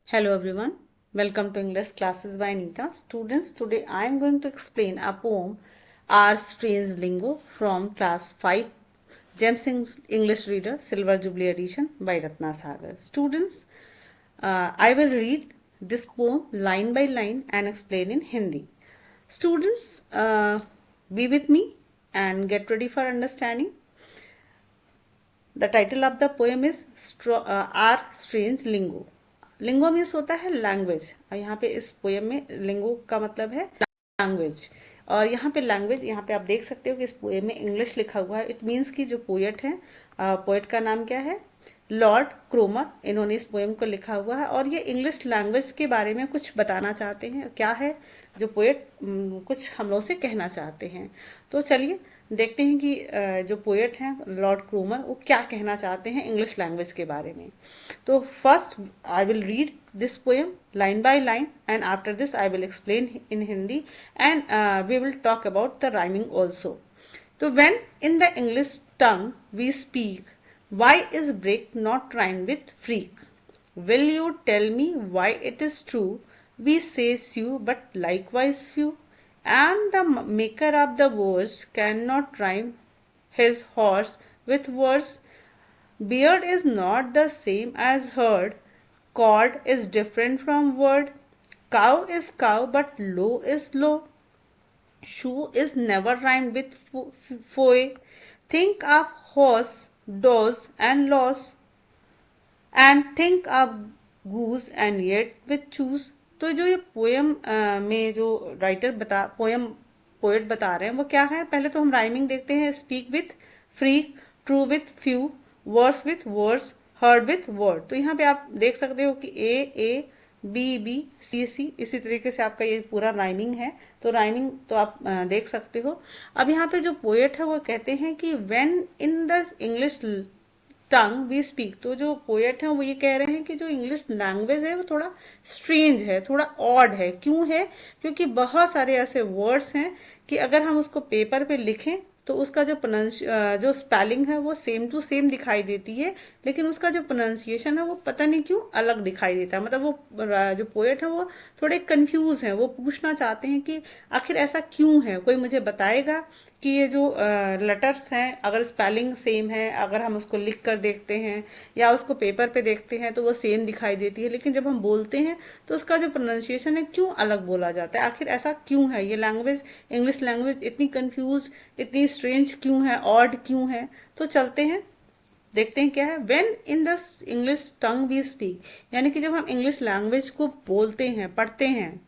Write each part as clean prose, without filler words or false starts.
Hello everyone, welcome to English classes by Anita. Students, today I am going to explain a poem Our Strange Lingo from class 5 Gems English Reader Silver Jubilee Edition by Ratna Sagar. Students, I will read this poem line by line and explain in Hindi. Students, be with me and get ready for understanding. The title of the poem is Our Strange Lingo. Lingo means होता है language, और यहाँ पे इस poem में लिंगो का मतलब है लैंग्वेज। और यहाँ पे लैंग्वेज, यहाँ पे आप देख सकते हो कि इस पोएम में इंग्लिश लिखा हुआ है। इट मीन्स कि जो पोएट है, पोएट का नाम क्या है? लॉर्ड क्रोमर। इन्होंने इस पोएम को लिखा हुआ है और ये इंग्लिश लैंग्वेज के बारे में कुछ बताना चाहते हैं। क्या है जो पोएट कुछ हम लोग से कहना चाहते हैं। तो चलिए देखते हैं कि जो पोएट हैं लॉर्ड क्रोमर वो क्या कहना चाहते हैं इंग्लिश लैंग्वेज के बारे में। तो first I will read this poem line by line, and after this I will explain in Hindi, and we will talk about the rhyming also. So when in the English tongue we speak, why is break not rhymed with freak? Will you tell me why it is true we say few but likewise few, and the maker of the words cannot rhyme his horse with words? Beard is not the same as herd, cord is different from word, cow is cow but low is low, shoe is never rhymed with foe. Think of horse, does and loss, and think of goose and yet with choose. तो जो ये poem में जो writer poet बता रहे हैं वो क्या है, पहले तो हम राइमिंग देखते हैं। Speak with freak, true with few, verse with verse, heard with word. तो यहाँ पे आप देख सकते हो कि ए बी बी सी सी, इसी तरीके से आपका ये पूरा राइमिंग है। तो राइमिंग तो आप देख सकते हो। अब यहाँ पे जो पोएट है वो कहते हैं कि when in the English tongue we speak, तो जो पोएट है वो ये कह रहे हैं कि जो इंग्लिश लैंग्वेज है वो थोड़ा स्ट्रेंज है, थोड़ा ऑड है। क्यों है? क्योंकि बहुत सारे ऐसे वर्ड्स हैं कि अगर हम उसको पेपर पे लिखें तो उसका जो स्पेलिंग है वो सेम टू सेम दिखाई देती है, लेकिन उसका जो प्रोनाउंसिएशन है वो पता नहीं क्यों अलग दिखाई देता है। मतलब वो जो पोएट है वो थोड़े कंफ्यूज हैं। वो पूछना चाहते हैं कि आखिर ऐसा क्यों है, कोई मुझे बताएगा कि ये जो लेटर्स हैं अगर स्पेलिंग सेम है, अगर हम उसको लिख कर देखते हैं या उसको पेपर पे देखते हैं तो वो सेम दिखाई देती है, लेकिन जब हम बोलते हैं तो उसका जो प्रोनाउंसिएशन है क्यों अलग बोला जाता है। आखिर ऐसा क्यों है? ये लैंग्वेज, इंग्लिश लैंग्वेज इतनी कंफ्यूज, इतनी स्ट्रेंज क्यों है, ऑड क्यों है? तो चलते हैं देखते हैं क्या है। When in the English tongue we speak, यानी कि जब हम इंग्लिश लैंग्वेज को बोलते हैं, पढ़ते हैं।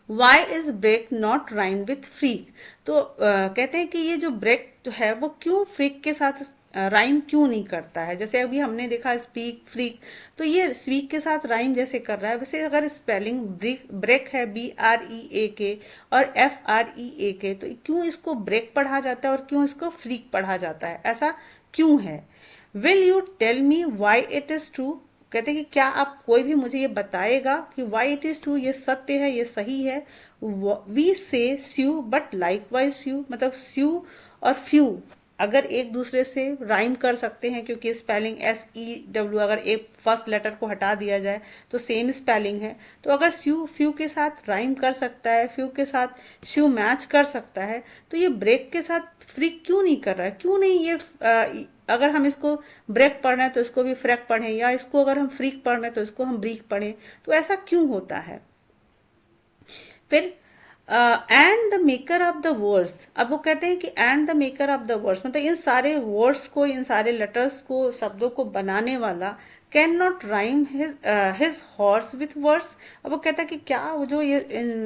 Why is break not rhyme with freak, तो कहते हैं कि ये जो ब्रेक जो है वो क्यों फ्रीक के साथ राइम क्यों नहीं करता है। जैसे अभी हमने देखा स्पीक फ्रीक, तो ये स्पीक के साथ राइम जैसे कर रहा है, वैसे अगर स्पेलिंग ब्रेक है BREAK और FREAK, तो क्यों इसको ब्रेक पढ़ा जाता है और क्यों इसको फ्रीक पढ़ा जाता है, ऐसा क्यों है? Will you tell me why it is true, कहते हैं कि क्या आप कोई भी मुझे ये बताएगा कि वाई इट इज ट्रू, ये सत्य है, ये सही है। वी से स्यू बट लाइकवाइज फ्यू, मतलब स्यू और फ्यू अगर एक दूसरे से राइम कर सकते हैं, क्योंकि स्पेलिंग SEW, अगर एक फर्स्ट लेटर को हटा दिया जाए तो सेम स्पेलिंग है। तो अगर स्यू फ्यू के साथ राइम कर सकता है, फ्यू के साथ श्यू मैच कर सकता है, तो ये ब्रेक के साथ फ्रीक क्यों नहीं कर रहा है? क्यों नहीं ये अगर हम इसको ब्रेक पढ़ रहे हैं तो इसको भी फ्रैक पढ़ें, या इसको अगर हम फ्रीक पढ़ रहे हैं तो इसको हम ब्रीक पढ़ें, तो ऐसा क्यों होता है? फिर and the maker of the words, अब वो कहते हैं कि and the maker of the words, मतलब इन सारे वर्ड्स को, इन सारे लेटर्स को, शब्दों को बनाने वाला can not rhyme his horse with words. अब वो कहता है कि क्या वो जो ये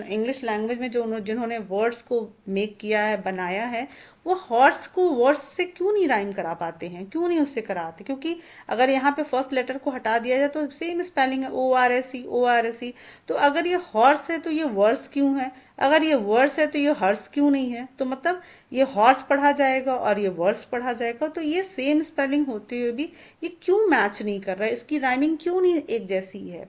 इंग्लिश लैंग्वेज में जो जिन्होंने वर्ड्स को मेक किया है, बनाया है, वो हॉर्स को वर्ड्स से क्यों नहीं राइम करा पाते हैं, क्यों नहीं उससे कराते? क्योंकि अगर यहाँ पे फर्स्ट लेटर को हटा दिया जाए तो सेम स्पेलिंग है, ORSE। तो अगर ये हॉर्स है तो ये वर्ड्स क्यों है? अगर ये वर्ड्स है तो ये हर्स क्यों नहीं है? तो मतलब ये हॉर्स पढ़ा जाएगा और ये वर्ड्स पढ़ा जाएगा, तो ये सेम स्पेलिंग होते हुए भी ये क्यों मैच नहीं कर रहा है, इसकी राइमिंग क्यों नहीं एक जैसी है?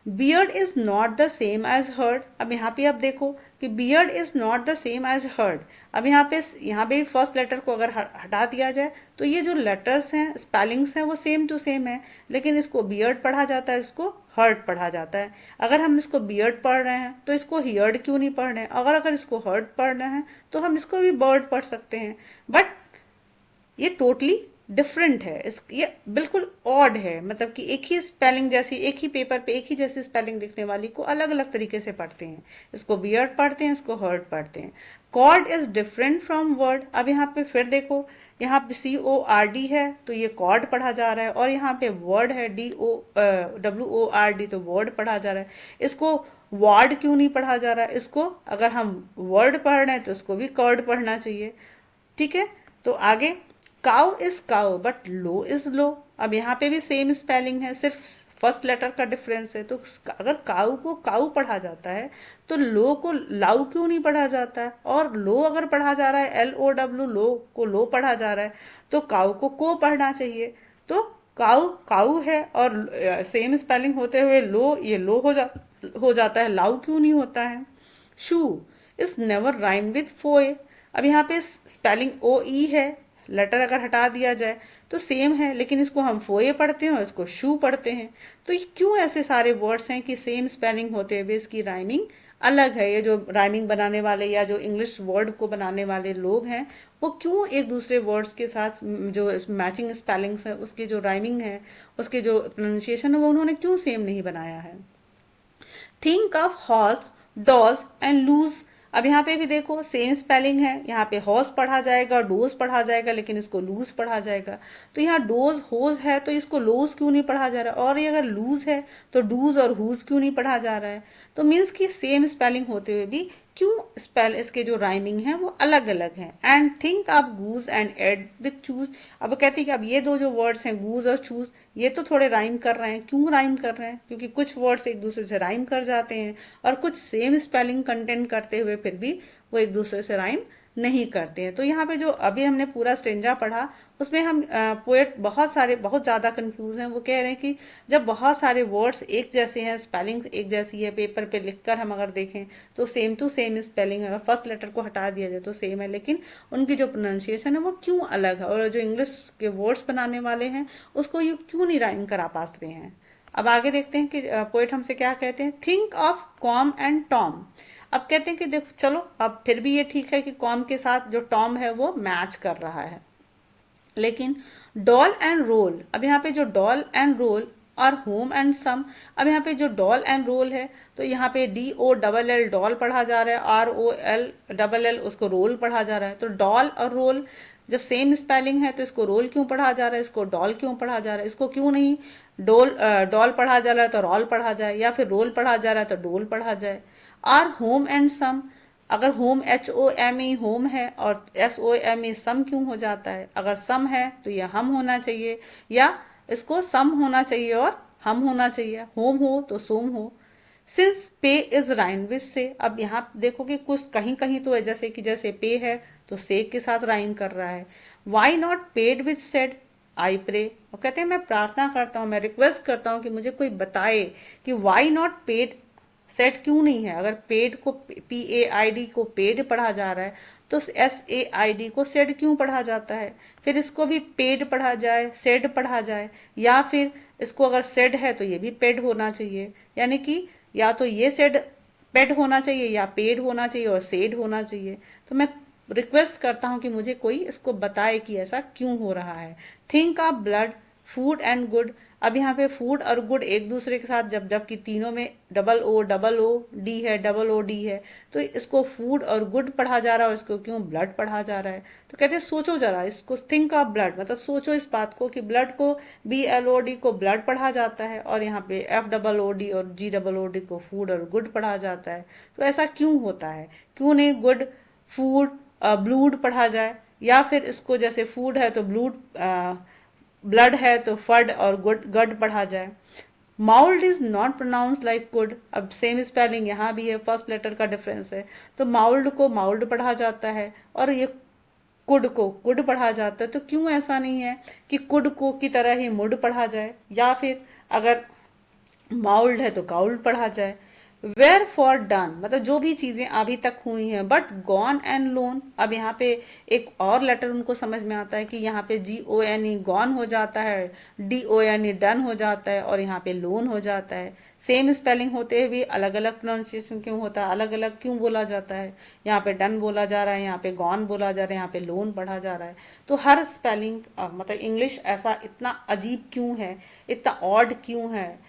Beard is not the same as heard, अब यहाँ पे आप देखो कि beard is not the same as heard. अब यहाँ पे फर्स्ट लेटर को अगर हटा दिया जाए तो ये जो लेटर्स हैं, स्पेलिंग्स हैं, वो सेम टू सेम है, लेकिन इसको बियर्ड पढ़ा जाता है, इसको हर्ड पढ़ा जाता है। अगर हम इसको बियर्ड पढ़ रहे हैं तो इसको हियर्ड क्यों नहीं पढ़ रहे हैं? अगर इसको हर्ड पढ़ रहे हैं तो हम इसको भी बर्ड पढ़ सकते हैं। बट ये टोटली डिफरेंट है, ये बिल्कुल ऑड है, मतलब कि एक ही स्पेलिंग जैसी, एक ही पेपर पे एक ही जैसी स्पेलिंग दिखने वाली को अलग अलग तरीके से पढ़ते हैं। इसको बियर्ड पढ़ते हैं, इसको हर्ड पढ़ते हैं। Cord is different from word. अब यहाँ पे फिर देखो, यहाँ पे CORD है तो ये कॉर्ड पढ़ा जा रहा है, और यहाँ पे वर्ड है WORD तो वर्ड पढ़ा जा रहा है। इसको वार्ड क्यों नहीं पढ़ा जा रहा है? इसको अगर हम वर्ड पढ़ रहे हैं तो इसको भी कॉर्ड पढ़ना चाहिए। ठीक है, तो आगे, cow is cow but low is low. अब यहाँ पे भी सेम स्पेलिंग है, सिर्फ फर्स्ट लेटर का डिफरेंस है। तो अगर काउ को काउ पढ़ा जाता है तो लो को लाउ क्यों नहीं पढ़ा जाता है? और लो अगर पढ़ा जा रहा है, LOW, लो को लो पढ़ा जा रहा है, तो काउ को पढ़ना चाहिए। तो काउ काउ है और सेम स्पेलिंग होते हुए लो, ये लो हो जाता है, लाउ क्यों नहीं होता है? शू इज नेवर राइम विथ फोए। अब यहाँ पे स्पेलिंग OE है, लेटर अगर हटा दिया जाए तो सेम है, लेकिन इसको हम फोए पढ़ते हैं और इसको शू पढ़ते हैं। तो ये क्यों ऐसे सारे वर्ड्स हैं कि सेम स्पेलिंग होते हुए इसकी राइमिंग अलग है? ये जो राइमिंग बनाने वाले या जो इंग्लिश वर्ड को बनाने वाले लोग हैं, वो क्यों एक दूसरे वर्ड्स के साथ जो मैचिंग स्पेलिंग्स है, उसकी जो राइमिंग है, उसके जो प्रोनाउंसिएशन है, वो उन्होंने क्यों सेम नहीं बनाया है? Think of horse, dose and lose. अब यहाँ पे भी देखो सेम स्पेलिंग है, यहाँ पे हॉर्स पढ़ा जाएगा, डोज पढ़ा जाएगा, लेकिन इसको लूज पढ़ा जाएगा। तो यहाँ डोज होज है तो इसको लोज क्यों नहीं पढ़ा जा रहा है? और ये अगर लूज है तो डूज और हुज क्यों नहीं पढ़ा जा रहा है? तो मीन्स कि सेम स्पेलिंग होते हुए भी क्यों स्पेल इसके जो राइमिंग है वो अलग अलग है। And think of goose and add with choose. अब कहते हैं कि अब ये दो जो वर्ड्स हैं, गूज और चूज, ये तो थोड़े राइम कर रहे हैं। क्यों राइम कर रहे हैं? क्योंकि कुछ वर्ड्स एक दूसरे से राइम कर जाते हैं, और कुछ सेम स्पेलिंग कंटेंट करते हुए फिर भी वो एक दूसरे से राइम नहीं करते हैं। तो यहाँ पे जो अभी हमने पूरा स्टेंजा पढ़ा, उसमें हम पोएट बहुत ज्यादा कंफ्यूज हैं। वो कह रहे हैं कि जब बहुत सारे वर्ड्स एक जैसे हैं, स्पेलिंग एक जैसी है, पेपर पे लिखकर हम अगर देखें तो सेम टू सेम स्पेलिंग है, फर्स्ट लेटर को हटा दिया जाए तो सेम है, लेकिन उनकी जो प्रोनाउंसिएशन है वो क्यों अलग है? और जो इंग्लिश के वर्ड्स बनाने वाले हैं उसको ये क्यों नहीं राइम करा पाते हैं? अब आगे देखते हैं कि पोएट हमसे क्या कहते हैं। Think of com and Tom. अब कहते हैं कि देखो चलो, अब फिर भी ये ठीक है कि कॉम के साथ जो टॉम है वो मैच कर रहा है, लेकिन डॉल एंड रोल। अब यहाँ पे जो डॉल एंड रोल और होम एंड सम। अब यहाँ पे जो डॉल एंड रोल है तो यहाँ पे DOLL डॉल पढ़ा जा रहा है, ROLLL उसको रोल पढ़ा जा रहा है। तो डॉल और रोल जब सेम स्पेलिंग है तो इसको रोल क्यों पढ़ा जा रहा है, इसको डॉल क्यों पढ़ा जा रहा है? इसको क्यों नहीं डॉल पढ़ा जा रहा है तो रॉल पढ़ा जाए, या फिर रोल पढ़ा जा रहा है तो डोल पढ़ा जाए। और होम एंड सम, अगर होम HOME होम है और SOME सम क्यों हो जाता है? अगर सम है तो यह हम होना चाहिए, या इसको सम होना चाहिए और हम होना चाहिए। होम हो तो सोम हो। सिंस पे इज राइम विद से। अब यहाँ देखो कि कुछ कहीं कहीं तो है, जैसे पे है तो से के साथ राइम कर रहा है। Why not paid with said, I pray. और कहते हैं मैं प्रार्थना करता हूँ, मैं रिक्वेस्ट करता हूँ कि मुझे कोई बताए कि वाई नॉट पेड, सेट क्यों नहीं है? अगर पेड को PAID को पेड पढ़ा जा रहा है तो SAID को सेड क्यों पढ़ा जाता है? फिर इसको भी पेड पढ़ा जाए, सेड पढ़ा जाए, या फिर इसको अगर सेड है तो ये भी पेड होना चाहिए। यानी कि या तो ये सेड पेड होना चाहिए, या पेड होना चाहिए और सेड होना चाहिए। तो मैं रिक्वेस्ट करता हूं कि मुझे कोई इसको बताए कि ऐसा क्यों हो रहा है। Think of blood, food and good. अब यहाँ पे फूड और गुड एक दूसरे के साथ जबकि तीनों में OOD है, OOD है, तो इसको फूड और गुड पढ़ा जा रहा है और इसको क्यों ब्लड पढ़ा जा रहा है? तो कहते हैं सोचो जरा इसको, थिंक ऑफ ब्लड मतलब सोचो इस बात को कि ब्लड को BLOD को ब्लड पढ़ा जाता है, और यहाँ पे FOOD और GOOD को फूड और गुड पढ़ा जाता है। तो ऐसा क्यों होता है? क्यों नहीं गुड, फूड, ब्लूड पढ़ा जाए, या फिर इसको जैसे फूड है तो ब्लड है तो फड और गड पढ़ा जाए। Mould is not pronounce like could. अब सेम स्पेलिंग यहाँ भी है, फर्स्ट लेटर का डिफरेंस है, तो माउल्ड को माउल्ड पढ़ा जाता है और ये कुड को कुड पढ़ा जाता है। तो क्यों ऐसा नहीं है कि कुड को की तरह ही मुड पढ़ा जाए, या फिर अगर माउल्ड है तो काउल्ड पढ़ा जाए। वेयर फॉर डन मतलब जो भी चीजें अभी तक हुई हैं, बट गॉन एंड लोन, अब यहाँ पे एक और लेटर उनको समझ में आता है कि यहाँ पे GONE गॉन हो जाता है, DONE डन हो जाता है, और यहाँ पे लोन हो जाता है। सेम स्पेलिंग होते हुए अलग अलग प्रोनाउंसिएशन क्यों होता है, अलग अलग क्यों बोला जाता है, यहाँ पे डन बोला जा रहा है, यहाँ पे गॉन बोला जा रहा है, यहाँ पे लोन पढ़ा जा रहा है। तो हर स्पेलिंग मतलब इंग्लिश ऐसा इतना अजीब क्यों है, इतना ऑड क्यों है,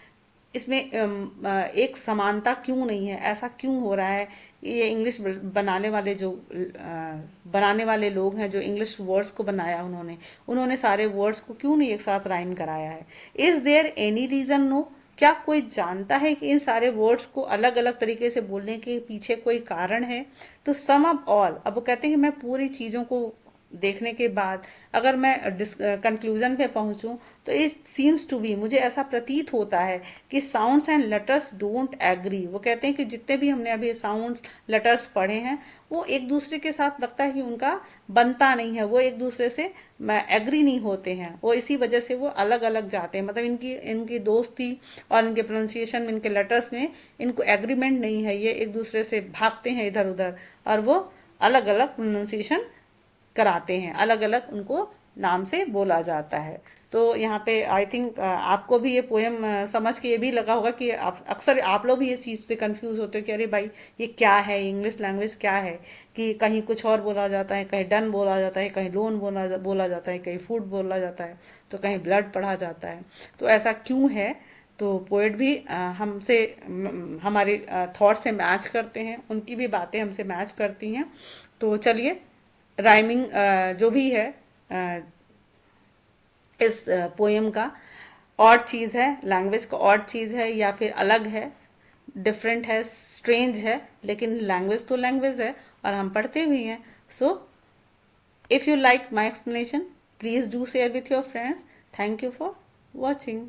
इसमें एक समानता क्यों नहीं है, ऐसा क्यों हो रहा है। ये इंग्लिश बनाने वाले जो बनाने वाले लोग हैं, जो इंग्लिश वर्ड्स को बनाया उन्होंने उन्होंने सारे वर्ड्स को क्यों नहीं एक साथ राइम कराया है। Is there any reason? No. क्या कोई जानता है कि इन सारे वर्ड्स को अलग अलग तरीके से बोलने के पीछे कोई कारण है? तो सम अप ऑल, अब वो कहते हैं कि मैं पूरी चीजों को देखने के बाद अगर मैं कंक्लूजन पे पहुंचूं, तो इट सीम्स टू बी, मुझे ऐसा प्रतीत होता है कि sounds and letters don't agree. वो कहते हैं कि जितने भी हमने अभी साउंड्स लेटर्स पढ़े हैं, वो एक दूसरे के साथ लगता है कि उनका बनता नहीं है, वो एक दूसरे से एग्री नहीं होते हैं, वो इसी वजह से वो अलग अलग जाते हैं। मतलब इनकी इनकी दोस्ती और इनके प्रोनाउंसिएशन में, इनके लेटर्स में इनको एग्रीमेंट नहीं है, ये एक दूसरे से भागते हैं इधर उधर, और वो अलग अलग प्रोनाउंसिएशन कराते हैं, अलग अलग उनको नाम से बोला जाता है। तो यहाँ पे आई थिंक आपको भी ये पोएम समझ के ये भी लगा होगा कि अक्सर आप लोग भी इस चीज़ से कंफ्यूज होते हो कि अरे भाई ये क्या है, इंग्लिश लैंग्वेज क्या है, कि कहीं कुछ और बोला जाता है, कहीं डन बोला जाता है, कहीं लोन बोला जाता है, कहीं फूड बोला जाता है, तो कहीं ब्लड पढ़ा जाता है। तो ऐसा क्यों है? तो पोएट भी हमसे हमारे थॉट से मैच करते हैं, उनकी भी बातें हमसे मैच करती हैं। तो चलिए, राइमिंग जो भी है इस पोएम का और चीज है, लैंग्वेज का और चीज है, या फिर अलग है, डिफरेंट है, स्ट्रेंज है, लेकिन लैंग्वेज तो लैंग्वेज है और हम पढ़ते भी हैं। So if you like my explanation, please do share with your friends. Thank you for watching.